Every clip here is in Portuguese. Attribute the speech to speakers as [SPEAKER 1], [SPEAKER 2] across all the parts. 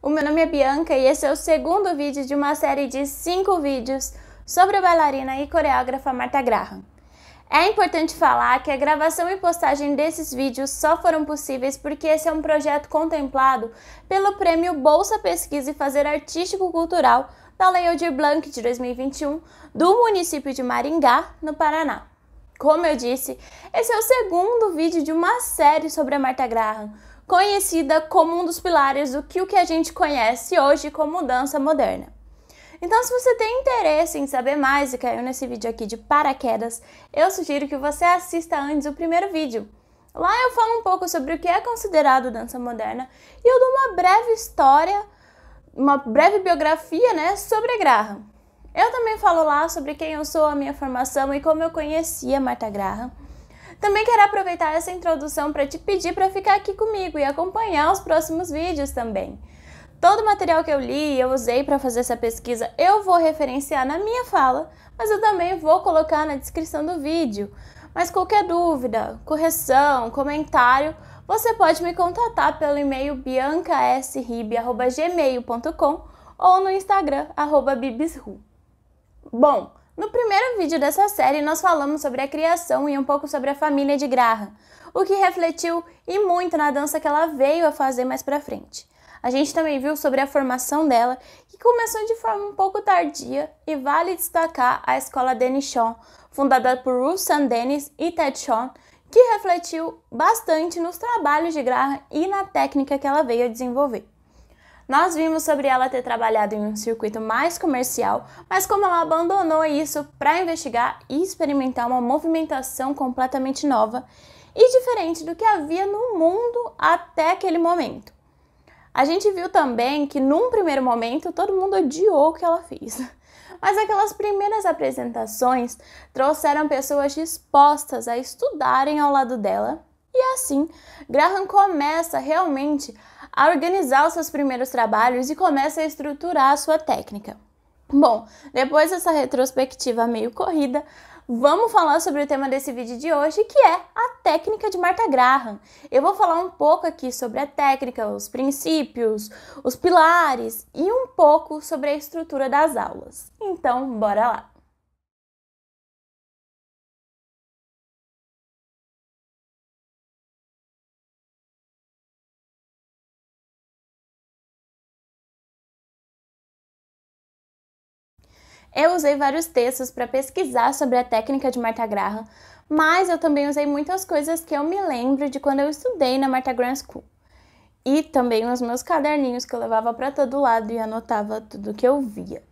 [SPEAKER 1] O meu nome é Bianca e esse é o segundo vídeo de uma série de 5 vídeos sobre a bailarina e coreógrafa Martha Graham. É importante falar que a gravação e postagem desses vídeos só foram possíveis porque esse é um projeto contemplado pelo Prêmio Bolsa Pesquisa e Fazer Artístico-Cultural da Lei Aldir Blanc de 2021 do município de Maringá, no Paraná. Como eu disse, esse é o segundo vídeo de uma série sobre a Martha Graham, conhecida como um dos pilares do que a gente conhece hoje como dança moderna. Então, se você tem interesse em saber mais e caiu nesse vídeo aqui de paraquedas, eu sugiro que você assista antes o primeiro vídeo. Lá eu falo um pouco sobre o que é considerado dança moderna e eu dou uma breve história, uma breve biografia, sobre a Graham. Eu também falo lá sobre quem eu sou, a minha formação e como eu conheci a Martha Graham. Também quero aproveitar essa introdução para te pedir para ficar aqui comigo e acompanhar os próximos vídeos também. Todo o material que eu li e eu usei para fazer essa pesquisa eu vou referenciar na minha fala, mas eu também vou colocar na descrição do vídeo. Mas qualquer dúvida, correção, comentário, você pode me contatar pelo e-mail biancasrib@gmail.com ou no Instagram @bibisru. Bom, no primeiro vídeo dessa série nós falamos sobre a criação e um pouco sobre a família de Graham, o que refletiu e muito na dança que ela veio a fazer mais pra frente. A gente também viu sobre a formação dela, que começou de forma um pouco tardia, e vale destacar a escola Dennis Shaw, fundada por Ruth St. Dennis e Ted Shaw, que refletiu bastante nos trabalhos de Graham e na técnica que ela veio a desenvolver. Nós vimos sobre ela ter trabalhado em um circuito mais comercial, mas como ela abandonou isso para investigar e experimentar uma movimentação completamente nova e diferente do que havia no mundo até aquele momento. A gente viu também que num primeiro momento todo mundo odiou o que ela fez, mas aquelas primeiras apresentações trouxeram pessoas dispostas a estudarem ao lado dela e assim Graham começa realmente a organizar os seus primeiros trabalhos e começa a estruturar a sua técnica. Bom, depois dessa retrospectiva meio corrida, vamos falar sobre o tema desse vídeo de hoje, que é a técnica de Martha Graham. Eu vou falar um pouco aqui sobre a técnica, os princípios, os pilares e um pouco sobre a estrutura das aulas. Então, bora lá! Eu usei vários textos para pesquisar sobre a técnica de Martha Graham, mas eu também usei muitas coisas que eu me lembro de quando eu estudei na Martha Graham School. E também os meus caderninhos que eu levava para todo lado e anotava tudo que eu via.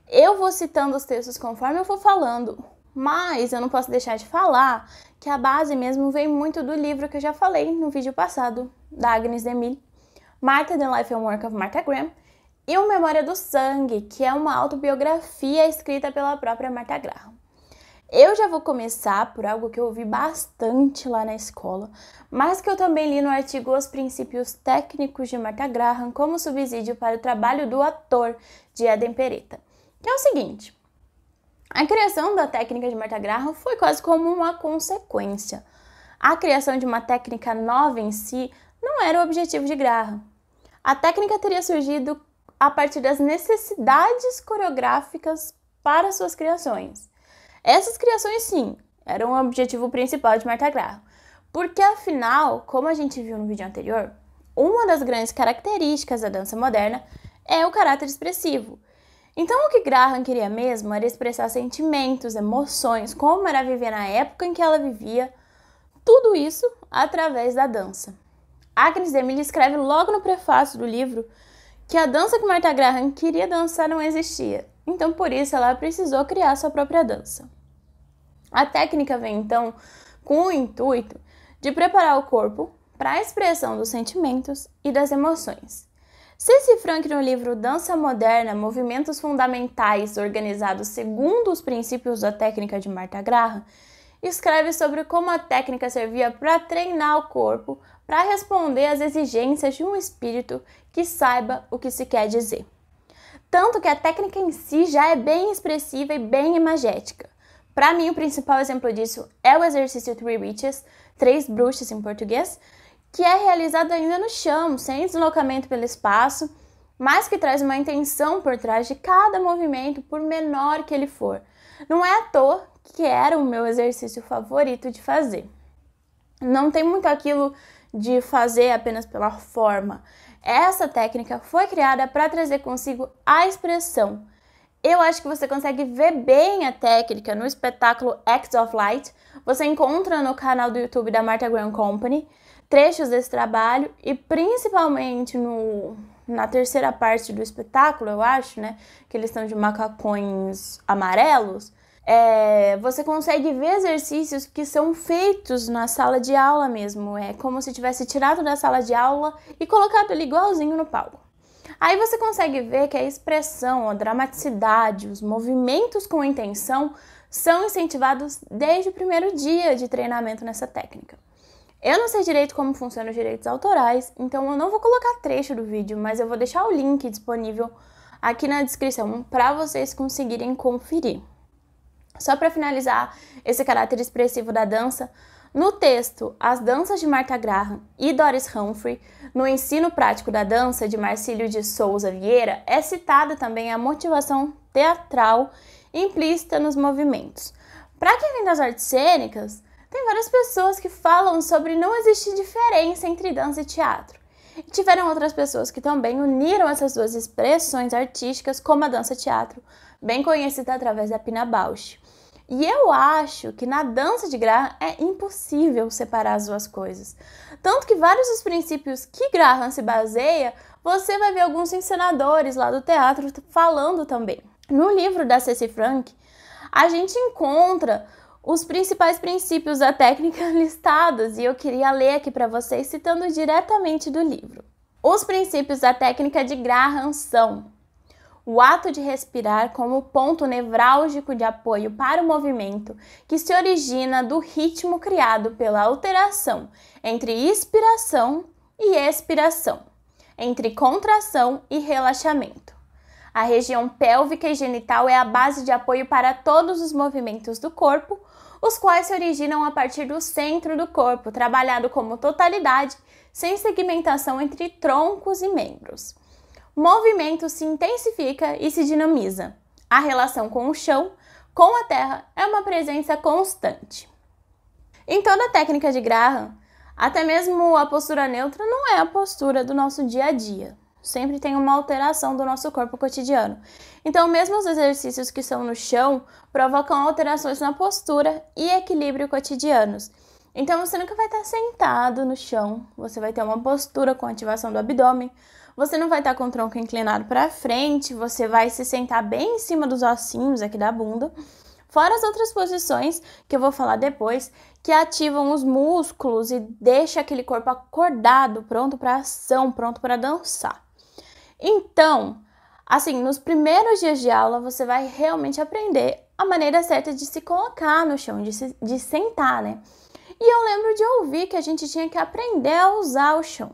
[SPEAKER 1] Eu vou citando os textos conforme eu for falando, mas eu não posso deixar de falar que a base mesmo vem muito do livro que eu já falei no vídeo passado, da Agnes DeMille, Martha, The Life and Work of Martha Graham, e o Memória do Sangue, que é uma autobiografia escrita pela própria Martha Graham. Eu já vou começar por algo que eu ouvi bastante lá na escola, mas que eu também li no artigo Os Princípios Técnicos de Martha Graham como subsídio para o trabalho do ator, de Eden Peretta, que é o seguinte: a criação da técnica de Martha Graham foi quase como uma consequência. A criação de uma técnica nova em si não era o objetivo de Graham. A técnica teria surgido a partir das necessidades coreográficas para suas criações. Essas criações, sim, eram o objetivo principal de Martha Graham, porque afinal, como a gente viu no vídeo anterior, uma das grandes características da dança moderna é o caráter expressivo. Então o que Graham queria mesmo era expressar sentimentos, emoções, como era viver na época em que ela vivia, tudo isso através da dança. Agnes DeMille escreve logo no prefácio do livro que a dança que Martha Graham queria dançar não existia, então por isso ela precisou criar sua própria dança. A técnica vem então com o intuito de preparar o corpo para a expressão dos sentimentos e das emoções. C.C. Frank, no livro Dança Moderna, Movimentos Fundamentais Organizados segundo os princípios da técnica de Martha Graham, escreve sobre como a técnica servia para treinar o corpo para responder às exigências de um espírito que saiba o que se quer dizer. Tanto que a técnica em si já é bem expressiva e bem imagética. Para mim, o principal exemplo disso é o exercício Three Witches, 3 bruxas em português, que é realizado ainda no chão, sem deslocamento pelo espaço, mas que traz uma intenção por trás de cada movimento, por menor que ele for. Não é à toa que era o meu exercício favorito de fazer. Não tem muito aquilo de fazer apenas pela forma. Essa técnica foi criada para trazer consigo a expressão. Eu acho que você consegue ver bem a técnica no espetáculo Acts of Light. Você encontra no canal do YouTube da Martha Graham Company trechos desse trabalho e principalmente na terceira parte do espetáculo, eu acho, né, que eles estão de macacões amarelos, você consegue ver exercícios que são feitos na sala de aula mesmo. É como se tivesse tirado da sala de aula e colocado ele igualzinho no palco. Aí você consegue ver que a expressão, a dramaticidade, os movimentos com intenção são incentivados desde o primeiro dia de treinamento nessa técnica. Eu não sei direito como funcionam os direitos autorais, então eu não vou colocar trecho do vídeo, mas eu vou deixar o link disponível aqui na descrição para vocês conseguirem conferir. Só para finalizar esse caráter expressivo da dança, no texto As Danças de Martha Graham e Doris Humphrey, no Ensino Prático da Dança de Marcílio de Souza Vieira, é citada também a motivação teatral implícita nos movimentos. Para quem vem das artes cênicas, tem várias pessoas que falam sobre não existir diferença entre dança e teatro. E tiveram outras pessoas que também uniram essas duas expressões artísticas, como a dança-teatro, bem conhecida através da Pina Bausch. E eu acho que na dança de Graham é impossível separar as duas coisas. Tanto que vários dos princípios que Graham se baseia, você vai ver alguns encenadores lá do teatro falando também. No livro da Ceci Frank, a gente encontra os principais princípios da técnica listados e eu queria ler aqui para vocês citando diretamente do livro. Os princípios da técnica de Graham são: o ato de respirar como ponto nevrálgico de apoio para o movimento, que se origina do ritmo criado pela alteração entre inspiração e expiração, entre contração e relaxamento. A região pélvica e genital é a base de apoio para todos os movimentos do corpo, os quais se originam a partir do centro do corpo, trabalhado como totalidade, sem segmentação entre troncos e membros. O movimento se intensifica e se dinamiza. A relação com o chão, com a terra, é uma presença constante. Em toda a técnica de Graham, até mesmo a postura neutra não é a postura do nosso dia a dia. Sempre tem uma alteração do nosso corpo cotidiano. Então, mesmo os exercícios que são no chão provocam alterações na postura e equilíbrio cotidianos. Então, você nunca vai estar sentado no chão, você vai ter uma postura com ativação do abdômen, você não vai estar com o tronco inclinado para frente, você vai se sentar bem em cima dos ossinhos aqui da bunda, fora as outras posições que eu vou falar depois, que ativam os músculos e deixa aquele corpo acordado, pronto para ação, pronto para dançar. Então, assim, nos primeiros dias de aula, você vai realmente aprender a maneira certa de se colocar no chão, de sentar, né? E eu lembro de ouvir que a gente tinha que aprender a usar o chão.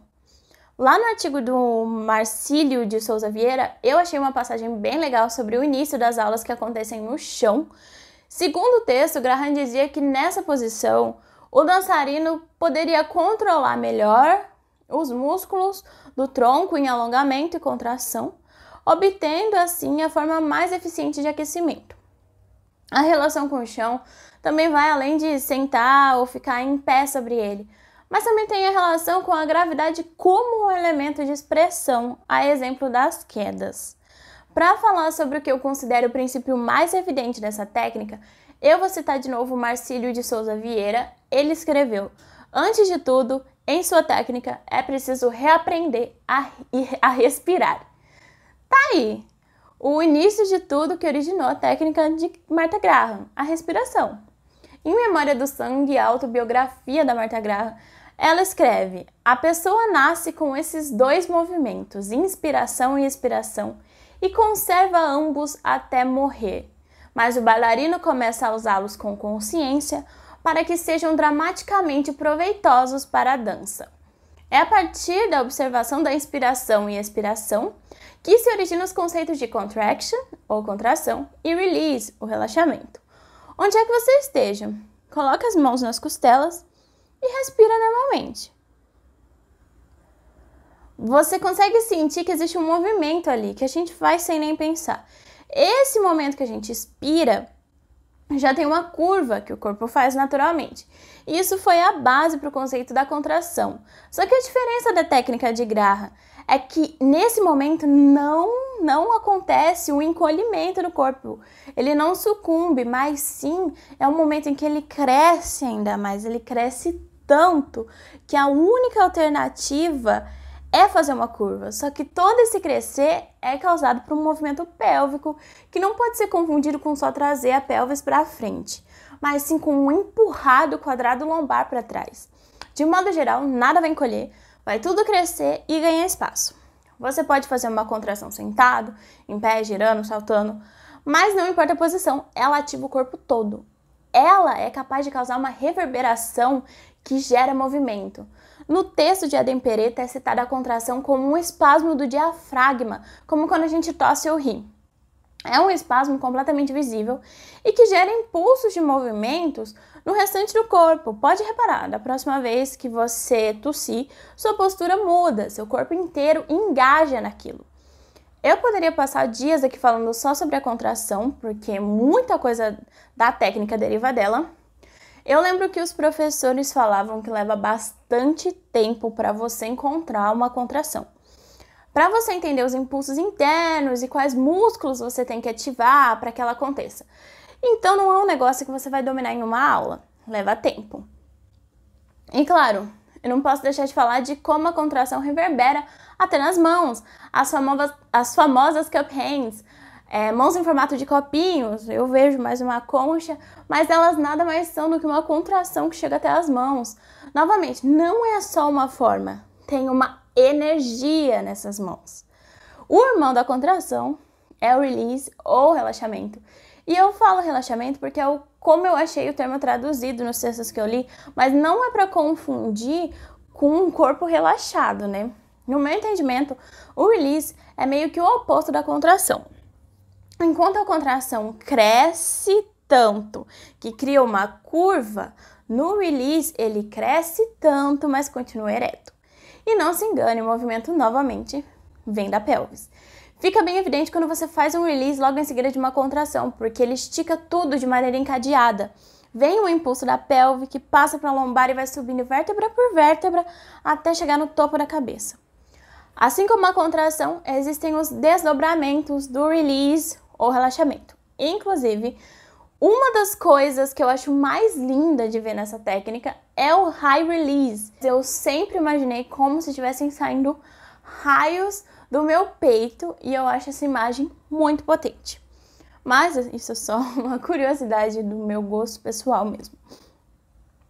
[SPEAKER 1] Lá no artigo do Marcílio de Souza Vieira, eu achei uma passagem bem legal sobre o início das aulas que acontecem no chão. Segundo o texto, Graham dizia que nessa posição, o dançarino poderia controlar melhor os músculos do tronco em alongamento e contração, obtendo assim a forma mais eficiente de aquecimento. A relação com o chão também vai além de sentar ou ficar em pé sobre ele, mas também tem a relação com a gravidade como um elemento de expressão, a exemplo das quedas. Para falar sobre o que eu considero o princípio mais evidente dessa técnica, eu vou citar de novo Marcílio de Souza Vieira. Ele escreveu: antes de tudo, em sua técnica, é preciso reaprender a respirar. Tá aí, o início de tudo que originou a técnica de Martha Graham, a respiração. Em Memória do Sangue, a autobiografia da Martha Graham, ela escreve: a pessoa nasce com esses dois movimentos, inspiração e expiração, e conserva ambos até morrer. Mas o bailarino começa a usá-los com consciência para que sejam dramaticamente proveitosos para a dança. É a partir da observação da inspiração e expiração que se originam os conceitos de contraction, ou contração, e release, o relaxamento. Onde é que você esteja, coloque as mãos nas costelas e respira normalmente. Você consegue sentir que existe um movimento ali, que a gente faz sem nem pensar. Esse momento que a gente expira, já tem uma curva que o corpo faz naturalmente. Isso foi a base para o conceito da contração. Só que a diferença da técnica de Graham é que nesse momento não acontece um encolhimento do corpo. Ele não sucumbe, mas sim é um momento em que ele cresce ainda mais. Ele cresce tanto que a única alternativa é fazer uma curva, só que todo esse crescer é causado por um movimento pélvico que não pode ser confundido com só trazer a pelvis para frente, mas sim com um empurrar do quadrado lombar para trás. De modo geral, nada vai encolher, vai tudo crescer e ganhar espaço. Você pode fazer uma contração sentado, em pé, girando, saltando, mas não importa a posição, ela ativa o corpo todo. Ela é capaz de causar uma reverberação que gera movimento. No texto de Adempereta é citada a contração como um espasmo do diafragma, como quando a gente tosse ou ri. É um espasmo completamente visível e que gera impulsos de movimentos no restante do corpo. Pode reparar, da próxima vez que você tossir, sua postura muda, seu corpo inteiro engaja naquilo. Eu poderia passar dias aqui falando só sobre a contração, porque muita coisa da técnica deriva dela. Eu lembro que os professores falavam que leva bastante tempo para você encontrar uma contração. Para você entender os impulsos internos e quais músculos você tem que ativar para que ela aconteça. Então não é um negócio que você vai dominar em uma aula, leva tempo. E claro, eu não posso deixar de falar de como a contração reverbera até nas mãos, as famosas cup hands. Mãos em formato de copinhos, eu vejo mais uma concha, mas elas nada mais são do que uma contração que chega até as mãos. Novamente, não é só uma forma, tem uma energia nessas mãos. O irmão da contração é o release ou relaxamento. E eu falo relaxamento porque é como eu achei o termo traduzido nos textos que eu li, mas não é para confundir com um corpo relaxado, né? No meu entendimento, o release é meio que o oposto da contração. Enquanto a contração cresce tanto que cria uma curva, no release ele cresce tanto, mas continua ereto. E não se engane, o movimento novamente vem da pelvis. Fica bem evidente quando você faz um release logo em seguida de uma contração, porque ele estica tudo de maneira encadeada. Vem um impulso da pelve que passa para a lombar e vai subindo vértebra por vértebra até chegar no topo da cabeça. Assim como a contração, existem os desdobramentos do release ou relaxamento. Inclusive, uma das coisas que eu acho mais linda de ver nessa técnica é o high release. Eu sempre imaginei como se estivessem saindo raios do meu peito e eu acho essa imagem muito potente. Mas isso é só uma curiosidade do meu gosto pessoal mesmo.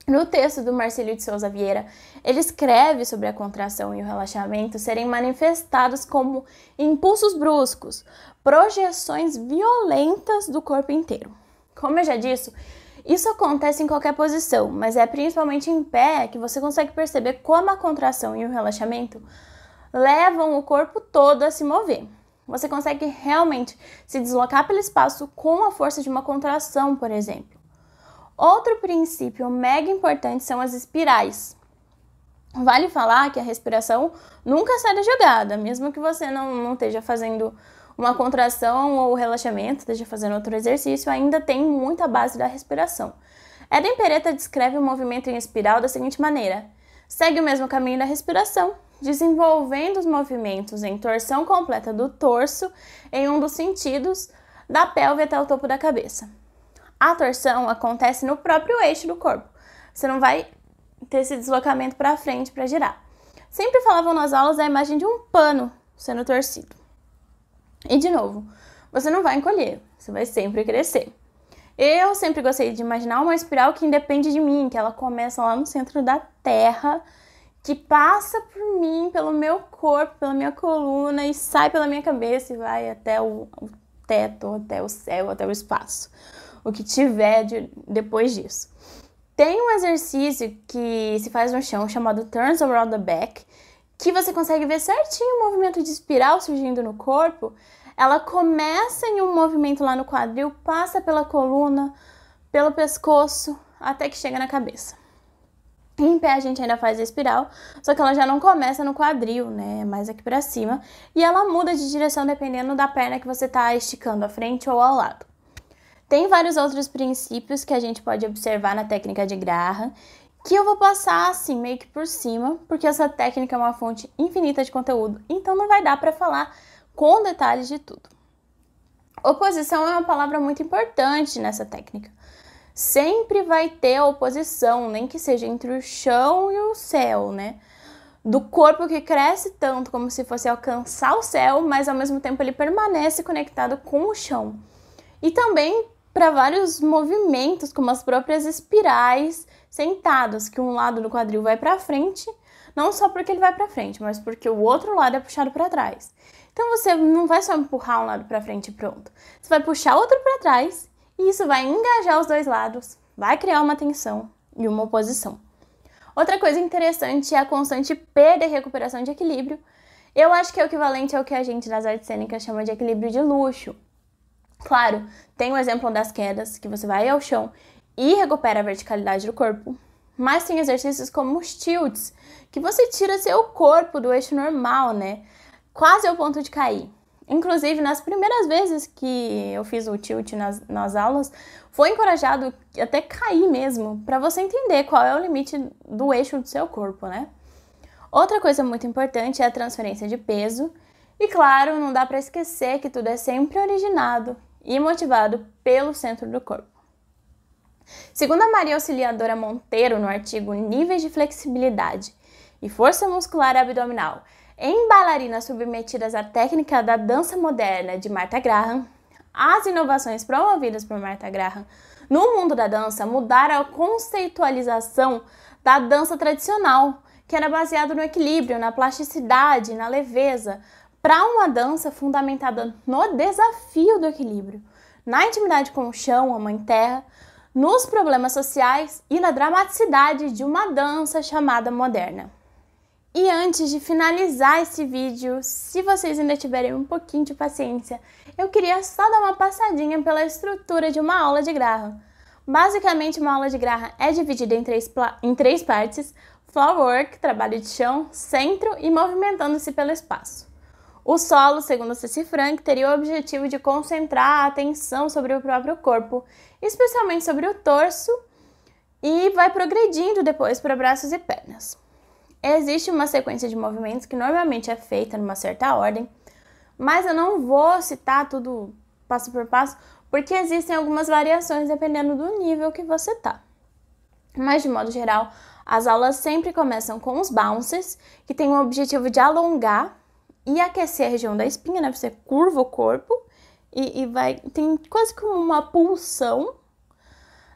[SPEAKER 1] No texto do Marcílio de Souza Vieira, ele escreve sobre a contração e o relaxamento serem manifestados como impulsos bruscos, projeções violentas do corpo inteiro. Como eu já disse, isso acontece em qualquer posição, mas é principalmente em pé que você consegue perceber como a contração e o relaxamento levam o corpo todo a se mover. Você consegue realmente se deslocar pelo espaço com a força de uma contração, por exemplo. Outro princípio mega importante são as espirais. Vale falar que a respiração nunca sai da jogada, mesmo que você não esteja fazendo uma contração ou relaxamento, esteja fazendo outro exercício, ainda tem muita base da respiração. Adempereta descreve o movimento em espiral da seguinte maneira: segue o mesmo caminho da respiração, desenvolvendo os movimentos em torção completa do torso em um dos sentidos, da pelve até o topo da cabeça. A torção acontece no próprio eixo do corpo. Você não vai ter esse deslocamento para frente para girar. Sempre falavam nas aulas a imagem de um pano sendo torcido. E de novo, você não vai encolher, você vai sempre crescer. Eu sempre gostei de imaginar uma espiral que independe de mim, que ela começa lá no centro da terra, que passa por mim, pelo meu corpo, pela minha coluna e sai pela minha cabeça e vai até o teto, até o céu, até o espaço. O que tiver depois disso. Tem um exercício que se faz no chão chamado Turns Around the Back, que você consegue ver certinho o movimento de espiral surgindo no corpo. Ela começa em um movimento lá no quadril, passa pela coluna, pelo pescoço, até que chega na cabeça. Em pé a gente ainda faz a espiral, só que ela já não começa no quadril, né? Mais aqui pra cima. E ela muda de direção dependendo da perna que você tá esticando, à frente ou ao lado. Tem vários outros princípios que a gente pode observar na técnica de Graham, que eu vou passar assim, meio que por cima, porque essa técnica é uma fonte infinita de conteúdo, então não vai dar pra falar com detalhes de tudo. Oposição é uma palavra muito importante nessa técnica. Sempre vai ter oposição, nem que seja entre o chão e o céu, né? Do corpo que cresce tanto como se fosse alcançar o céu, mas ao mesmo tempo ele permanece conectado com o chão. E também para vários movimentos, como as próprias espirais sentadas, que um lado do quadril vai para frente, não só porque ele vai para frente, mas porque o outro lado é puxado para trás. Então você não vai só empurrar um lado para frente e pronto. Você vai puxar o outro para trás e isso vai engajar os dois lados, vai criar uma tensão e uma oposição. Outra coisa interessante é a constante perda e recuperação de equilíbrio. Eu acho que é o equivalente ao que a gente das artes cênicas chama de equilíbrio de luxo. Claro, tem o exemplo das quedas, que você vai ao chão e recupera a verticalidade do corpo. Mas tem exercícios como os tilts, que você tira seu corpo do eixo normal, né? Quase ao ponto de cair. Inclusive, nas primeiras vezes que eu fiz o tilt nas aulas, foi encorajado até cair mesmo, para você entender qual é o limite do eixo do seu corpo, né? Outra coisa muito importante é a transferência de peso. E claro, não dá para esquecer que tudo é sempre originado e motivado pelo centro do corpo. Segundo a Maria Auxiliadora Monteiro, no artigo Níveis de Flexibilidade e Força Muscular Abdominal em bailarinas submetidas à técnica da dança moderna de Martha Graham, as inovações promovidas por Martha Graham no mundo da dança mudaram a conceitualização da dança tradicional, que era baseada no equilíbrio, na plasticidade, na leveza, para uma dança fundamentada no desafio do equilíbrio, na intimidade com o chão, a mãe terra, nos problemas sociais e na dramaticidade de uma dança chamada moderna. E antes de finalizar esse vídeo, se vocês ainda tiverem um pouquinho de paciência, eu queria só dar uma passadinha pela estrutura de uma aula de Graham. Basicamente, uma aula de Graham é dividida em três partes: floor work, trabalho de chão, centro e movimentando-se pelo espaço. O solo, segundo Ceci Frank, teria o objetivo de concentrar a atenção sobre o próprio corpo, especialmente sobre o torso, e vai progredindo depois para braços e pernas. Existe uma sequência de movimentos que normalmente é feita numa certa ordem, mas eu não vou citar tudo passo por passo, porque existem algumas variações dependendo do nível que você tá. Mas, de modo geral, as aulas sempre começam com os bounces, que tem o objetivo de alongar e aquecer a região da espinha, né? Você curva o corpo tem quase como uma pulsão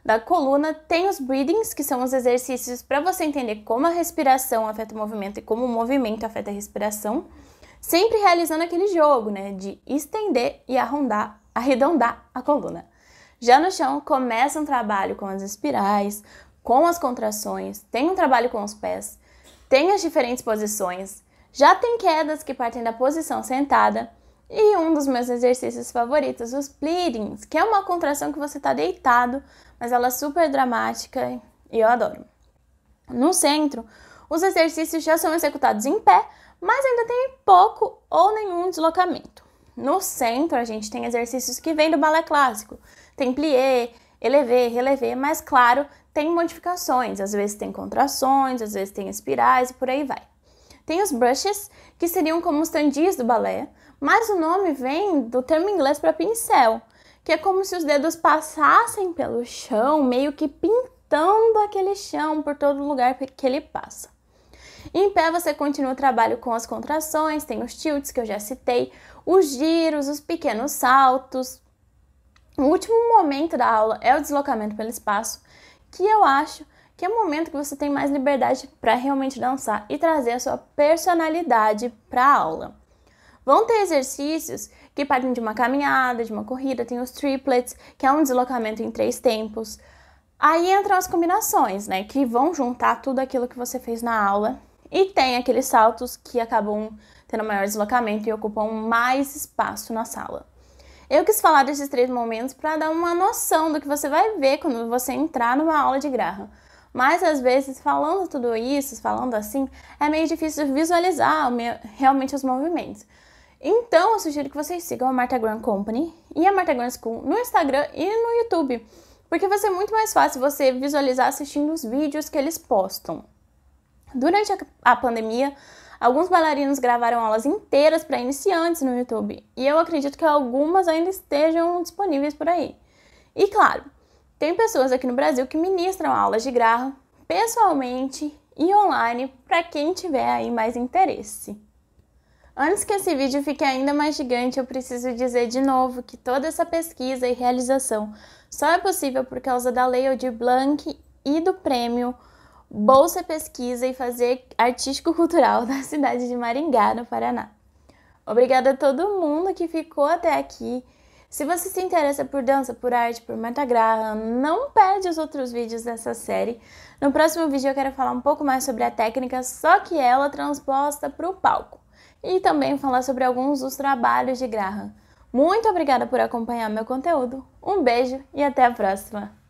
[SPEAKER 1] da coluna. Tem os breathings, que são os exercícios para você entender como a respiração afeta o movimento e como o movimento afeta a respiração, sempre realizando aquele jogo, né, de estender e arredondar a coluna. Já no chão, começa um trabalho com as espirais, com as contrações, tem um trabalho com os pés, tem as diferentes posições, já tem quedas que partem da posição sentada, e um dos meus exercícios favoritos, os pleatings, que é uma contração que você está deitado, mas ela é super dramática e eu adoro. No centro, os exercícios já são executados em pé, mas ainda tem pouco ou nenhum deslocamento. No centro, a gente tem exercícios que vêm do balé clássico. Tem plié, élevé, relevé, mas claro, tem modificações. Às vezes tem contrações, às vezes tem espirais e por aí vai. Tem os brushes, que seriam como os tandis do balé, mas o nome vem do termo inglês para pincel, que é como se os dedos passassem pelo chão, meio que pintando aquele chão por todo lugar que ele passa. Em pé você continua o trabalho com as contrações, tem os tilts que eu já citei, os giros, os pequenos saltos. O último momento da aula é o deslocamento pelo espaço, que eu acho que é o momento que você tem mais liberdade para realmente dançar e trazer a sua personalidade para a aula. Vão ter exercícios que partem de uma caminhada, de uma corrida, tem os triplets, que é um deslocamento em 3 tempos. Aí entram as combinações, né, que vão juntar tudo aquilo que você fez na aula. E tem aqueles saltos que acabam tendo maior deslocamento e ocupam mais espaço na sala. Eu quis falar desses 3 momentos para dar uma noção do que você vai ver quando você entrar numa aula de Graham. Mas às vezes, falando tudo isso, falando assim, é meio difícil visualizar realmente os movimentos. Então, eu sugiro que vocês sigam a Martha Graham Company e a Martha Graham School no Instagram e no YouTube, porque vai ser muito mais fácil você visualizar assistindo os vídeos que eles postam. Durante a pandemia, alguns bailarinos gravaram aulas inteiras para iniciantes no YouTube, e eu acredito que algumas ainda estejam disponíveis por aí. E claro, tem pessoas aqui no Brasil que ministram aulas de Graham pessoalmente e online para quem tiver aí mais interesse. Antes que esse vídeo fique ainda mais gigante, eu preciso dizer de novo que toda essa pesquisa e realização só é possível por causa da Lei Aldir Blanc e do prêmio Bolsa Pesquisa e Fazer Artístico-Cultural da cidade de Maringá, no Paraná. Obrigada a todo mundo que ficou até aqui. Se você se interessa por dança, por arte, por Martha Graham, não perde os outros vídeos dessa série. No próximo vídeo eu quero falar um pouco mais sobre a técnica, só que ela transposta para o palco. E também falar sobre alguns dos trabalhos de Graham. Muito obrigada por acompanhar meu conteúdo. Um beijo e até a próxima!